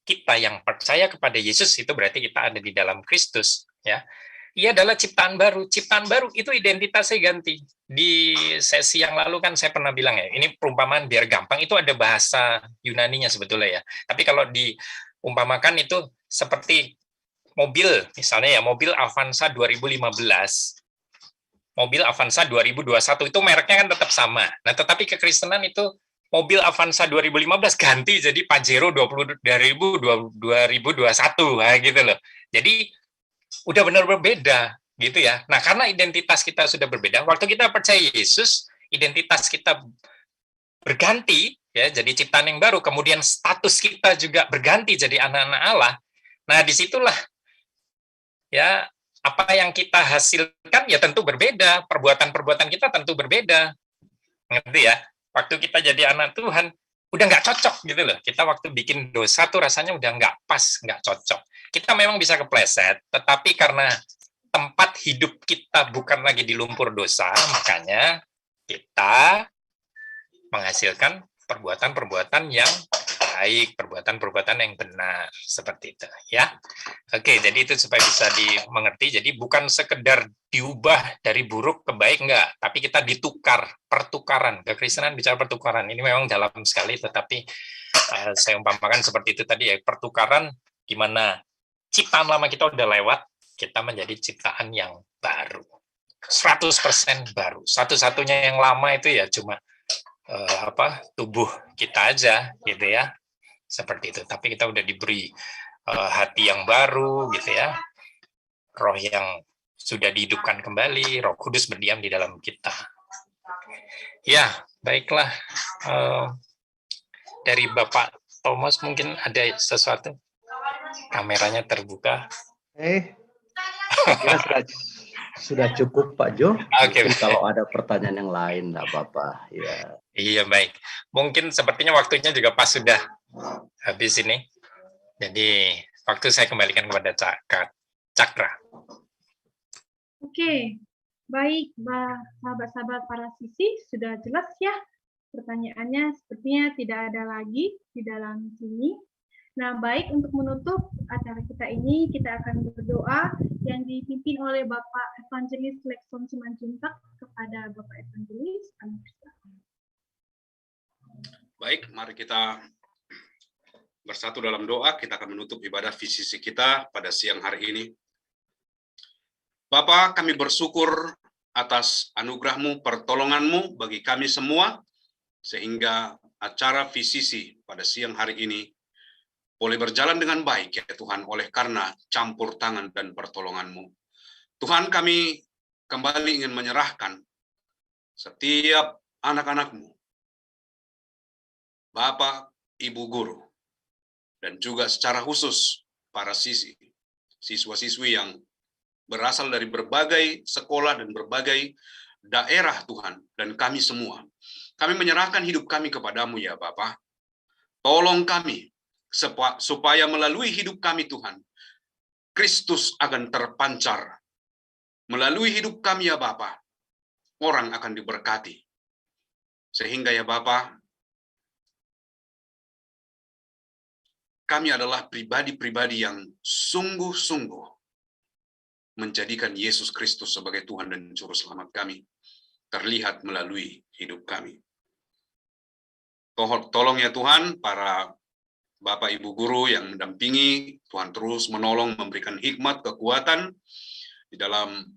kita yang percaya kepada Yesus, itu berarti kita ada di dalam Kristus. Ya, ia adalah ciptaan baru. Ciptaan baru itu identitasnya ganti. Di sesi yang lalu kan saya pernah bilang ya, ini perumpamaan biar gampang, itu ada bahasa Yunaninya sebetulnya ya. Tapi kalau diumpamakan itu seperti mobil, misalnya ya, mobil Avanza 2015, mobil Avanza 2021 itu mereknya kan tetap sama. Nah, tetapi kekristenan itu mobil Avanza 2015 ganti jadi Pajero 2021, nah, gitu loh. Jadi udah benar berbeda gitu ya. Nah, karena identitas kita sudah berbeda, waktu kita percaya Yesus, identitas kita berganti ya, jadi ciptaan yang baru, kemudian status kita juga berganti jadi anak-anak Allah. Nah, disitulah ya apa yang kita hasilkan ya tentu berbeda, perbuatan-perbuatan kita tentu berbeda, ngerti ya? Waktu kita jadi anak Tuhan, udah nggak cocok gitu loh. Kita waktu bikin dosa tuh rasanya udah nggak pas, nggak cocok. Kita memang bisa kepleset, tetapi karena tempat hidup kita bukan lagi di lumpur dosa, makanya kita menghasilkan perbuatan-perbuatan yang baik, perbuatan-perbuatan yang benar, seperti itu ya. Oke, jadi itu supaya bisa dimengerti. Jadi bukan sekedar diubah dari buruk ke baik, enggak, tapi kita ditukar, pertukaran. Kekristenan bicara pertukaran, ini memang dalam sekali, tetapi saya umpamakan seperti itu tadi ya, pertukaran di mana ciptaan lama kita udah lewat, kita menjadi ciptaan yang baru. 100% baru. Satu-satunya yang lama itu ya cuma tubuh kita aja gitu ya. Seperti itu. Tapi kita udah diberi hati yang baru gitu ya. Roh yang sudah dihidupkan kembali, Roh Kudus berdiam di dalam kita. Ya, baiklah. Dari Bapak Thomas mungkin ada sesuatu? Kameranya terbuka. Sudah cukup Pak Jo. Oke. Kalau ada pertanyaan yang lain enggak apa-apa ya. Iya, baik. Mungkin sepertinya waktunya juga pas sudah habis ini. Jadi waktu saya kembalikan kepada Cakra. Oke, baik, sahabat-sahabat para sisi, sudah jelas ya pertanyaannya, sepertinya tidak ada lagi di dalam sini. Nah, baik, untuk menutup acara kita ini, kita akan berdoa yang dipimpin oleh Bapak Evangelis Lekson Simanjuntak kepada Bapak Evangelis. Baik, mari kita bersatu dalam doa. Kita akan menutup ibadah VCC kita pada siang hari ini. Bapa, kami bersyukur atas anugerah-Mu, pertolongan-Mu bagi kami semua, sehingga acara VCC pada siang hari ini boleh berjalan dengan baik ya Tuhan, oleh karena campur tangan dan pertolongan-Mu. Tuhan, kami kembali ingin menyerahkan setiap anak-anak-Mu, Bapak, Ibu Guru, dan juga secara khusus para siswa-siswi yang berasal dari berbagai sekolah dan berbagai daerah Tuhan, dan kami semua. Kami menyerahkan hidup kami kepadamu ya Bapa. Tolong kami, supaya melalui hidup kami Tuhan, Kristus akan terpancar. Melalui hidup kami ya Bapa, orang akan diberkati. Sehingga ya Bapa, kami adalah pribadi-pribadi yang sungguh-sungguh menjadikan Yesus Kristus sebagai Tuhan dan Juru Selamat kami terlihat melalui hidup kami. Tolong ya Tuhan, para Bapak Ibu guru yang mendampingi, Tuhan terus menolong, memberikan hikmat, kekuatan di dalam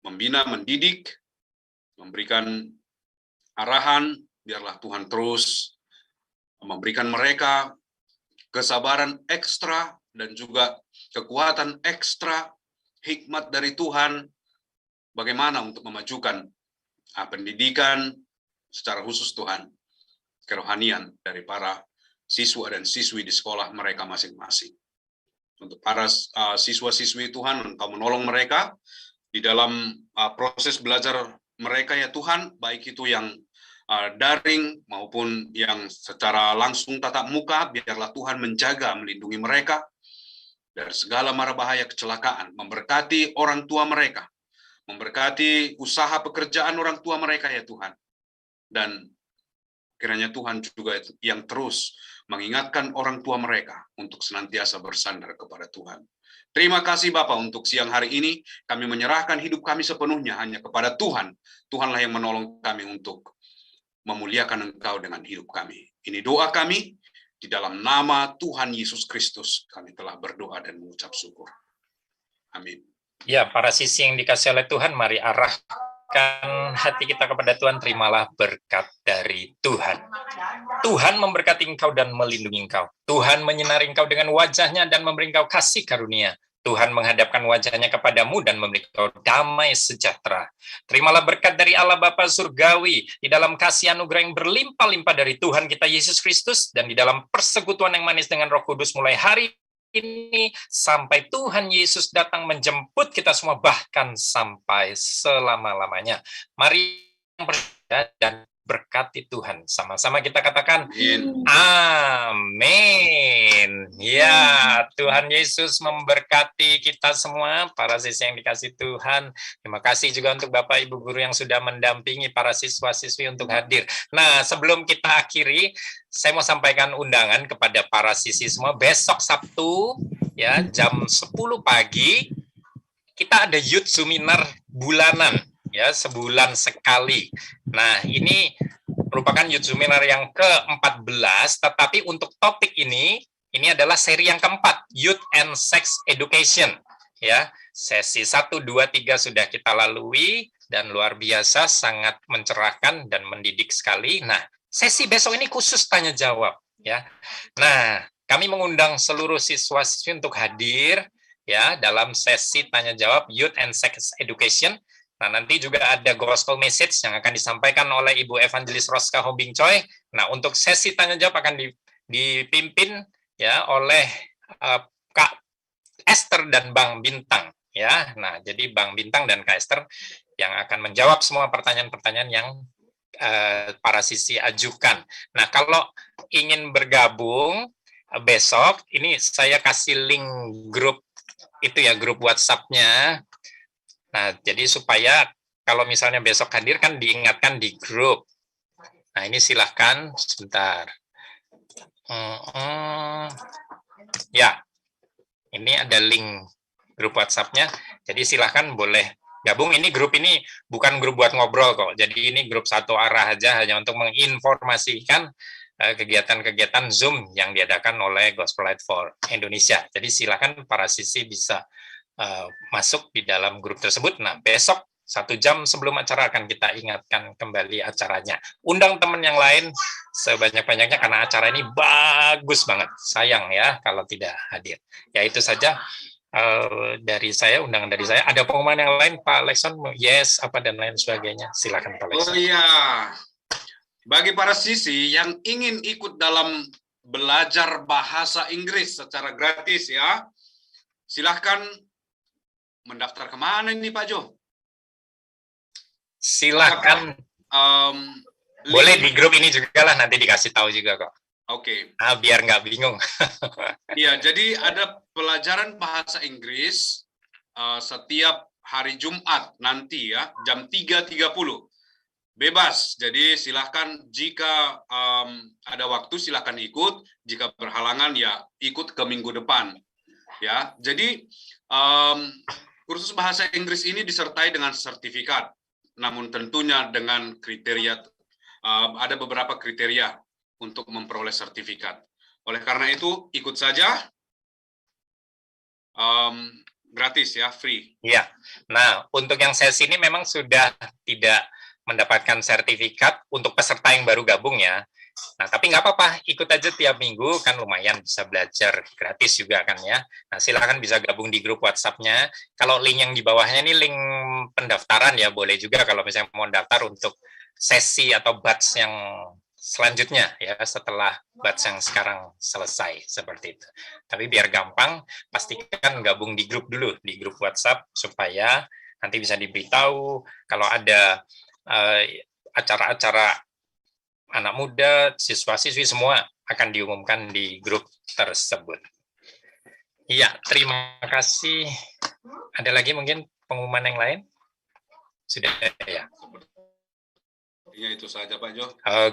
membina, mendidik, memberikan arahan, biarlah Tuhan terus memberikan mereka kesabaran ekstra dan juga kekuatan ekstra, hikmat dari Tuhan, bagaimana untuk memajukan pendidikan secara khusus Tuhan, kerohanian dari para siswa dan siswi di sekolah mereka masing-masing. Untuk para siswa-siswi Tuhan, Engkau menolong mereka di dalam proses belajar mereka ya Tuhan, baik itu yang daring maupun yang secara langsung tatap muka, biarlah Tuhan menjaga, melindungi mereka dari segala mara bahaya kecelakaan, memberkati orang tua mereka, memberkati usaha pekerjaan orang tua mereka ya Tuhan. Dan kiranya Tuhan juga yang terus mengingatkan orang tua mereka untuk senantiasa bersandar kepada Tuhan. Terima kasih Bapa untuk siang hari ini, kami menyerahkan hidup kami sepenuhnya hanya kepada Tuhan. Tuhanlah yang menolong kami untuk memuliakan Engkau dengan hidup kami. Ini doa kami, di dalam nama Tuhan Yesus Kristus, kami telah berdoa dan mengucap syukur. Amin. Ya, para sisi yang dikasih oleh Tuhan, mari arahkan hati kita kepada Tuhan, terimalah berkat dari Tuhan. Tuhan memberkati engkau dan melindungi engkau. Tuhan menyinari engkau dengan wajahnya dan memberi engkau kasih karunia. Tuhan menghadapkan wajahnya kepadamu dan memberi engkau damai sejahtera. Terimalah berkat dari Allah Bapa Surgawi, di dalam kasih anugerah yang berlimpah-limpah dari Tuhan kita Yesus Kristus, dan di dalam persekutuan yang manis dengan Roh Kudus mulai hari ini sampai Tuhan Yesus datang menjemput kita semua, bahkan sampai selama-lamanya. Mari berdoa dan berkati Tuhan. Sama-sama kita katakan amin. Ya, Tuhan Yesus memberkati kita semua, para siswa yang dikasih Tuhan. Terima kasih juga untuk Bapak Ibu guru yang sudah mendampingi para siswa-siswi untuk hadir. Nah, sebelum kita akhiri, saya mau sampaikan undangan kepada para siswi semua. Besok Sabtu, ya, jam 10 pagi, kita ada youth seminar bulanan. Ya, sebulan sekali. Nah, ini merupakan youth seminar yang ke-14, tetapi untuk topik ini adalah seri yang keempat, Youth and Sex Education. Ya, sesi 1, 2, 3 sudah kita lalui, dan luar biasa, sangat mencerahkan dan mendidik sekali. Nah, sesi besok ini khusus tanya jawab. Ya, nah, kami mengundang seluruh siswa-siswi untuk hadir ya dalam sesi tanya jawab Youth and Sex Education. Nah, nanti juga ada gospel message yang akan disampaikan oleh Ibu Evangelis Roska Hombing Choi. Nah, untuk sesi tanya jawab akan dipimpin ya oleh Kak Esther dan Bang Bintang ya. Nah, jadi Bang Bintang dan Kak Esther yang akan menjawab semua pertanyaan-pertanyaan yang para sisi ajukan. Nah, kalau ingin bergabung besok, ini saya kasih link grup itu ya, grup WhatsApp-nya. Nah, jadi supaya kalau misalnya besok hadir kan diingatkan di grup. Nah, ini silahkan sebentar. Ya, ini ada link grup WhatsApp-nya. Jadi silahkan boleh gabung. Ini grup ini bukan grup buat ngobrol kok. Jadi ini grup satu arah aja, hanya untuk menginformasikan kegiatan-kegiatan Zoom yang diadakan oleh Gospel Light for Indonesia. Jadi silakan para sisi bisa masuk di dalam grup tersebut. Nah, besok 1 jam sebelum acara akan kita ingatkan kembali acaranya. Undang teman yang lain sebanyak-banyaknya karena acara ini bagus banget. Sayang ya kalau tidak hadir. Ya itu saja dari saya, undangan dari saya. Ada pengumuman yang lain, Pak Lekson? Yes, apa dan lain sebagainya. Silakan Pak Lekson. Oh iya, bagi para sisi yang ingin ikut dalam belajar bahasa Inggris secara gratis ya, silahkan mendaftar kemana ini Pak Jo? Silahkan. Boleh di grup ini juga lah, nanti dikasih tahu juga kok. Oke. Biar nggak bingung. Iya, jadi ada pelajaran bahasa Inggris setiap hari Jumat nanti ya, jam 3.30. Bebas, jadi silahkan jika ada waktu silahkan ikut, jika berhalangan ya ikut ke minggu depan. Ya, jadi kursus bahasa Inggris ini disertai dengan sertifikat, namun tentunya dengan kriteria, ada beberapa kriteria untuk memperoleh sertifikat. Oleh karena itu, ikut saja. Gratis ya, free. Iya. Nah, untuk yang sesi ini memang sudah tidak mendapatkan sertifikat untuk peserta yang baru gabung ya. Nah, tapi nggak apa-apa, ikut aja tiap minggu, kan lumayan bisa belajar gratis juga kan ya. Nah, silakan bisa gabung di grup WhatsApp-nya. Kalau link yang di bawahnya ini link pendaftaran ya, boleh juga kalau misalnya mau daftar untuk sesi atau batch yang selanjutnya ya, setelah batch yang sekarang selesai, seperti itu. Tapi biar gampang, pastikan gabung di grup dulu, di grup WhatsApp, supaya nanti bisa diberitahu kalau ada acara-acara anak muda, siswa-siswi semua akan diumumkan di grup tersebut. Iya, terima kasih. Ada lagi mungkin pengumuman yang lain? Sudah ya? Iya, itu saja Pak Jo.